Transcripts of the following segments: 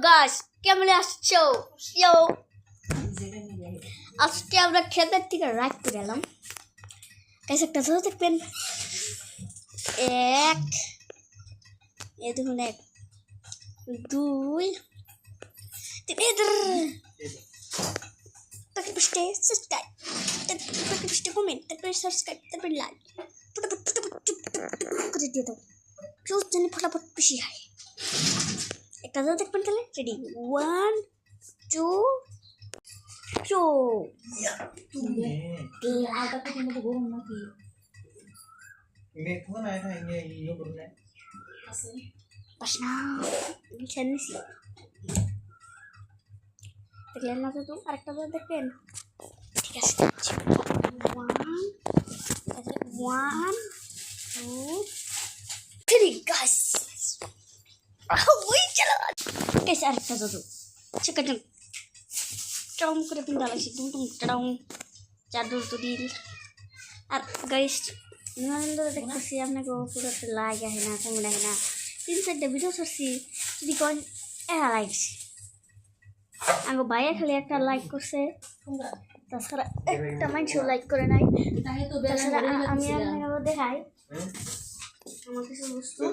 গাছ কেমন আসছো ইয়ো আজকে আমরা খেতের থেকে রাইড করে এলাম গাইস একটা ধরে দেখবেন এক এই দেখুন এক দুই তিন তাকে পিছতে সাবস্ক্রাইব তাকে পিছতে কমেন্ট তারপরে সাবস্ক্রাইব তারপরে লাইক করে দিয়ে দাও কেউ জানি ফটাফট বেশি হয় একটা ধরে দেখবেন তাহলে ready 1 2 3 agak ketemu tuh gue mati. Ini tuh kan ayah ini bener. Asli. pas na bisa nih sih দেখলেন না তো আরেকটা ধরে দেখবেন ঠিক আছে 1 2 3 guys ওই চলো guys আরেকটা ধরো চিকেন চম করে পিন্ডা লাগছে টুম চড়াও চাদর তো দিল আর গাইস নরেন্দ্র দেখতেছি আপনাকে পুরো লাইক আসে না কমেন্ট আসে না 3-4টা ভিডিও করছি যদি কোন এরা লাইকছে আগে ভাইয়া খালি একটা লাইক করছে তাছাড়া একটা মানুষও লাইক করে নাই তাছাড়া আমি আপনাকে দেখাই আমার কিছু বস্তু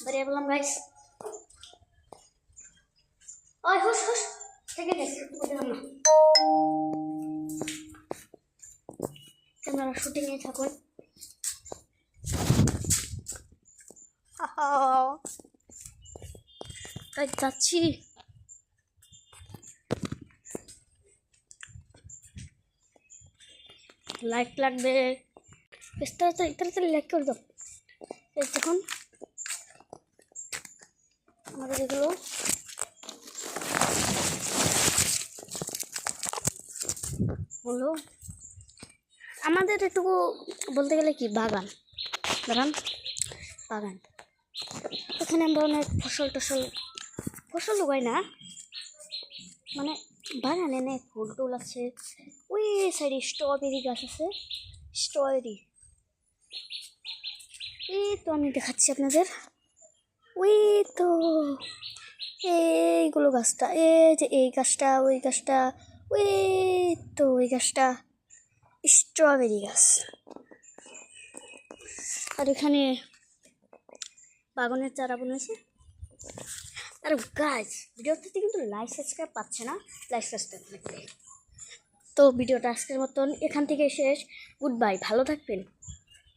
বেরিয়ে বললাম গাইস ওই হুশ হুশ থেকে গেছে ক্যামেরা শুটিং এ থাকুন তাই যাচ্ছি লাইক লাগবে তাড়াতাড়ি লাইক করে দাও দেখুন আমাদের এগুলো হলো আমাদের একটুকু বলতে গেলে কি বাগান এখানে আমরা অনেক ফসল উগাই না মানে বাগানে অনেক ফুল টুল আছে ওই সাইডে স্ট্রবেরি গাছ আছে স্ট্রবেরি এই তো আমি দেখাচ্ছি আপনাদের ওই তো এইগুলো গাছটা এই যে এই গাছটা ওই গাছটা ওই তো ওই গাছটা স্ট্রবেরি গাছ আর এখানে বাগানের চারা বনেছে আর গাছ ভিডিওতে কিন্তু লাইক সাবস্ক্রাইব পাচ্ছে না লাইক সাবস্ক্রাইব লাগবে তো ভিডিওটা আজকের মতন এখান থেকে শেষ গুড বাই ভালো থাকবেন।